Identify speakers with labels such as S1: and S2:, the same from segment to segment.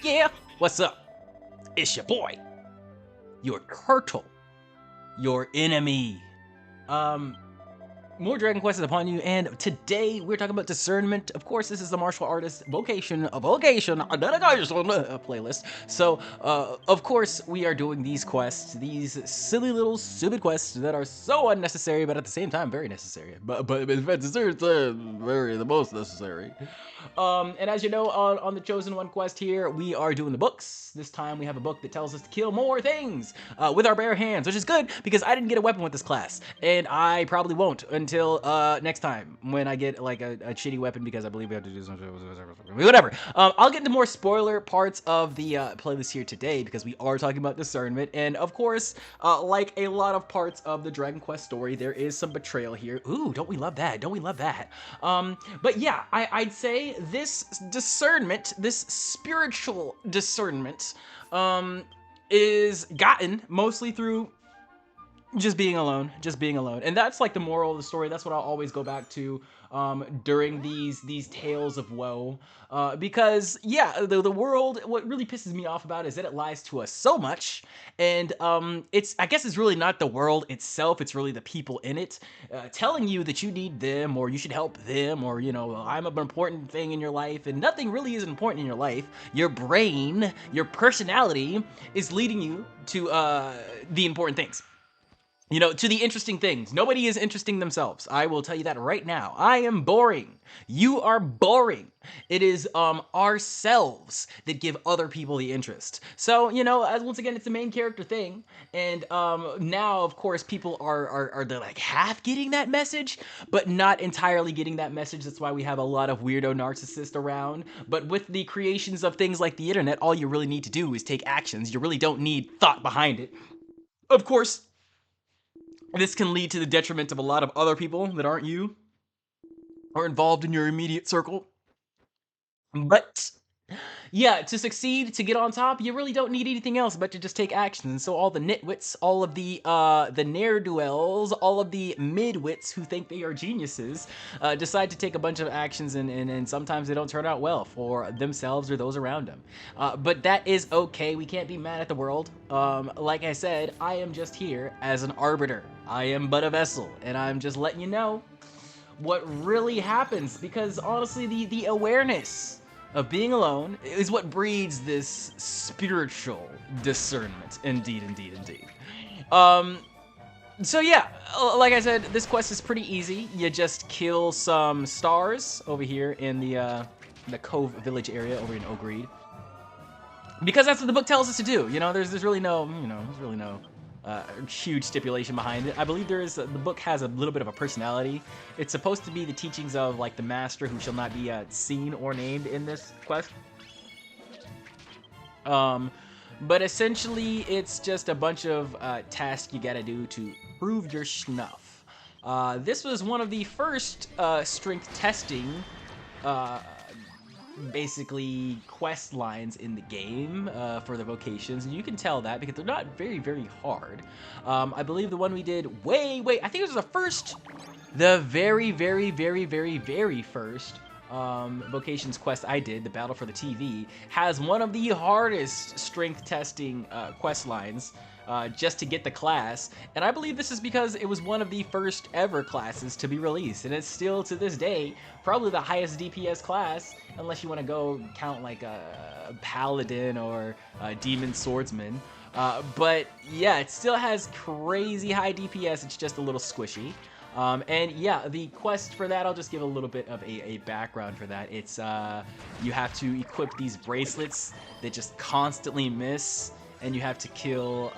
S1: Yeah. What's up? It's your boy, your turtle, your enemy. More Dragon Quest is upon you, and today we're talking about discernment. Of course, this is the martial artist vocation, playlist. So, of course, we are doing these quests, these silly little stupid quests that are so unnecessary, but at the same time very necessary. But in fact, it's very the most necessary. And as you know, on the Chosen One quest here, we are doing the books. This time we have a book that tells us to kill more things with our bare hands, which is good because I didn't get a weapon with this class, and I probably won't until next time when I get like a shitty weapon because I believe we have to do something. Whatever. I'll get into more spoiler parts of the playlist here today because we are talking about discernment, and of course, like a lot of parts of the Dragon Quest story, there is some betrayal here. Ooh, don't we love that? Don't we love that? But yeah, I'd say this discernment, this spiritual discernment, is gotten mostly through just being alone, and that's like the moral of the story. That's what I'll always go back to during these tales of woe, because yeah, the world, what really pisses me off about it is that it lies to us so much, and I guess it's really not the world itself, it's really the people in it, telling you that you need them, or you should help them, or you know, I'm an important thing in your life, and nothing really is important in your life. Your brain, your personality is leading you to the important things. You know, to the interesting things. Nobody is interesting themselves. I will tell you that right now. I am boring. You are boring. It is ourselves that give other people the interest. So, you know, as once again, it's a main character thing. And now, of course, people are they're like half getting that message, but not entirely getting that message. That's why we have a lot of weirdo narcissists around. But with the creations of things like the internet, all you really need to do is take actions. You really don't need thought behind it. Of course, this can lead to the detriment of a lot of other people that aren't you or involved in your immediate circle. But yeah, to succeed, to get on top, you really don't need anything else but to just take action. And so all the nitwits, all of the ne'er-do-wells, all of the midwits who think they are geniuses, decide to take a bunch of actions, and sometimes they don't turn out well for themselves or those around them. But that is okay. We can't be mad at the world. Like I said, I am just here as an arbiter. I am but a vessel, and I'm just letting you know what really happens, because honestly, the awareness of being alone is what breeds this spiritual discernment. Indeed, indeed, indeed. So yeah, like I said, this quest is pretty easy. You just kill some stars over here in the Cove Village area over in Ogreed, because that's what the book tells us to do. You know, there's really no, huge stipulation behind it. I believe the book has a little bit of a personality. It's supposed to be the teachings of like the master who shall not be seen or named in this quest. But essentially it's just a bunch of tasks you gotta do to prove your schnuff. This was one of the first strength testing basically quest lines in the game for the vocations, and you can tell that because they're not very, very hard. I believe the one we did I think it was the very first vocations quest I did, the battle for the TV, has one of the hardest strength testing quest lines just to get the class, and I believe this is because it was one of the first ever classes to be released, and it's still to this day probably the highest DPS class, unless you want to go count like a paladin or a demon swordsman. But yeah, it still has crazy high DPS, it's just a little squishy. And yeah, the quest for that, I'll just give a little bit of a background for that. It's you have to equip these bracelets that just constantly miss, and you have to kill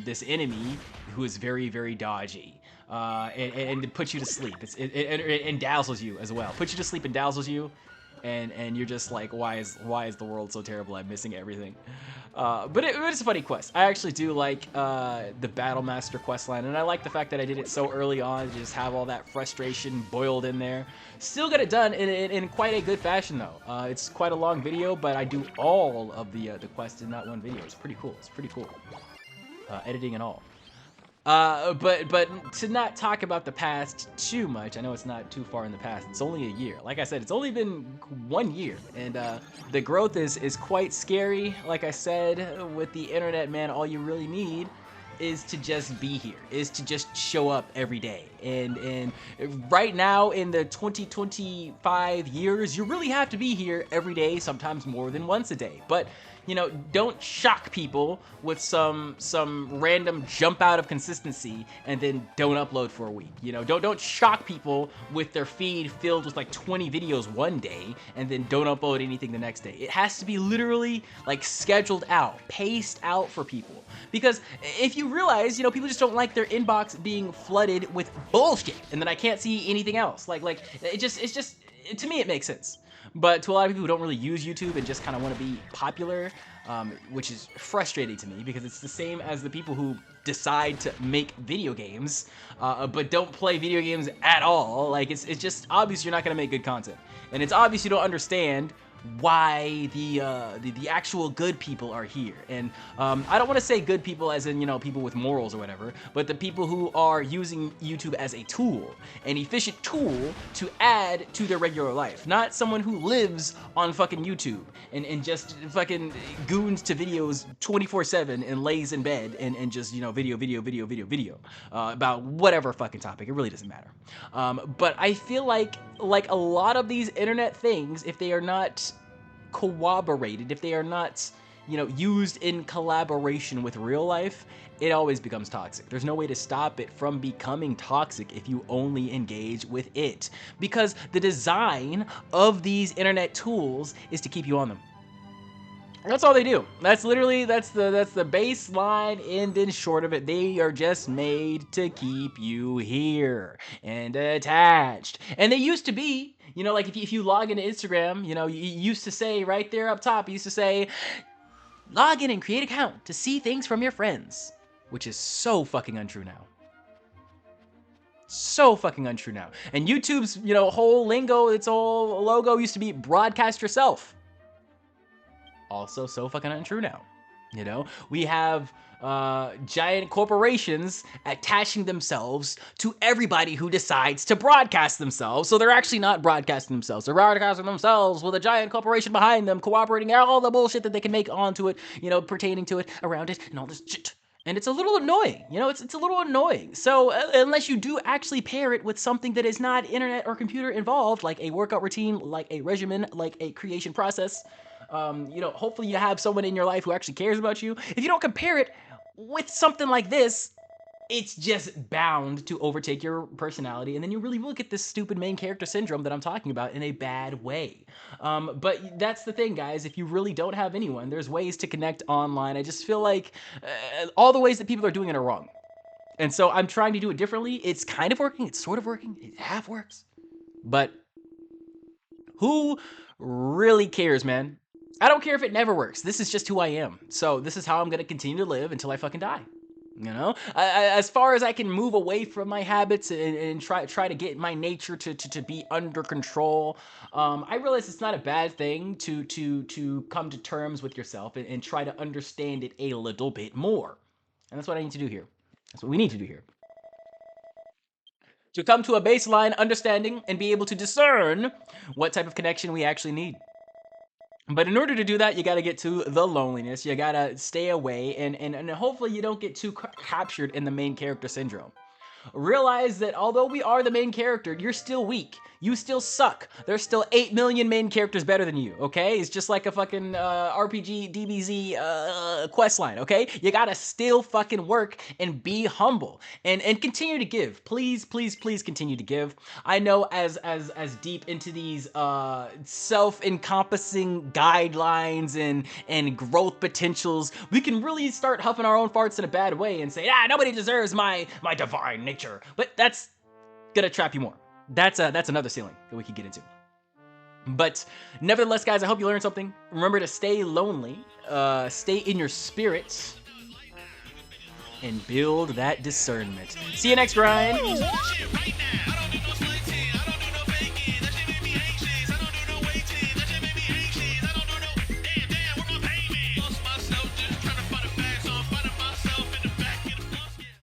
S1: this enemy who is very, very dodgy. And it puts you to sleep. It dazzles you as well. Puts you to sleep and dazzles you, and you're just like, why is the world so terrible? I'm missing everything. But it's a funny quest. I actually do like the Battle Master quest line, and I like the fact that I did it so early on to just have all that frustration boiled in there. Still got it done in quite a good fashion though. It's quite a long video, but I do all of the quest in that one video. It's pretty cool. It's pretty cool. Editing and all. But to not talk about the past too much, I know it's not too far in the past. It's only a year. Like I said, it's only been 1 year, and the growth is quite scary. Like I said, with the internet, man, all you really need is to just be here, is to just show up every day. And right now in the 2025 years, you really have to be here every day, sometimes more than once a day. But you know, don't shock people with some random jump out of consistency and then don't upload for a week. You know, don't shock people with their feed filled with like 20 videos one day and then don't upload anything the next day. It has to be literally like scheduled out, paced out for people. Because if you realize, you know, people just don't like their inbox being flooded with bullshit and then I can't see anything else. Like it's just to me it makes sense. But to a lot of people who don't really use YouTube and just kind of want to be popular, which is frustrating to me because it's the same as the people who decide to make video games, but don't play video games at all. Like it's just obvious you're not going to make good content, and it's obvious you don't understand why the actual good people are here. And I don't want to say good people as in, you know, people with morals or whatever, but the people who are using YouTube as a tool, an efficient tool to add to their regular life, not someone who lives on fucking YouTube and just fucking goons to videos 24/7 and lays in bed and just, you know, video about whatever fucking topic. It really doesn't matter. But I feel like a lot of these internet things, if they are not corroborated, if they are not, you know, used in collaboration with real life, it always becomes toxic. There's no way to stop it from becoming toxic if you only engage with it. Because the design of these internet tools is to keep you on them. That's all they do. That's literally, that's the baseline end and short of it. They are just made to keep you here and attached. And they used to be, you know, like if you log into Instagram, you know, you used to say right there up top, you used to say, log in and create an account to see things from your friends, which is so fucking untrue now. So fucking untrue now. And YouTube's, you know, whole lingo, its whole logo used to be broadcast yourself. Also so fucking untrue now. You know, we have giant corporations attaching themselves to everybody who decides to broadcast themselves. So they're actually not broadcasting themselves. They're broadcasting themselves with a giant corporation behind them, cooperating all the bullshit that they can make onto it, you know, pertaining to it, around it, and all this shit. And it's a little annoying, you know, it's a little annoying. So unless you do actually pair it with something that is not internet or computer involved, like a workout routine, like a regimen, like a creation process, you know, hopefully you have someone in your life who actually cares about you. If you don't compare it with something like this, it's just bound to overtake your personality, and then you really will get this stupid main character syndrome that I'm talking about in a bad way. But that's the thing, guys. If you really don't have anyone, there's ways to connect online. I just feel like all the ways that people are doing it are wrong. And so I'm trying to do it differently. It's kind of working. It's sort of working. It half works. But who really cares, man? I don't care if it never works. This is just who I am. So this is how I'm going to continue to live until I fucking die. You know, as far as I can move away from my habits and try to get my nature to be under control, I realize it's not a bad thing to come to terms with yourself and try to understand it a little bit more. And that's what I need to do here. That's what we need to do here. To come to a baseline understanding and be able to discern what type of connection we actually need. But in order to do that, you got to get to the loneliness. You got to stay away and hopefully you don't get too captured in the main character syndrome. Realize that although we are the main character, you're still weak. You still suck. There's still 8 million main characters better than you, okay? It's just like a fucking RPG DBZ quest line, okay? You gotta still fucking work and be humble and continue to give. Please, please, please continue to give. I know as deep into these self-encompassing guidelines and growth potentials, we can really start huffing our own farts in a bad way and say, nobody deserves my divine nature. But that's gonna trap you more. That's another ceiling that we could get into. But nevertheless, guys, I hope you learned something. Remember to stay lonely, stay in your spirit, and build that discernment. See you next grind.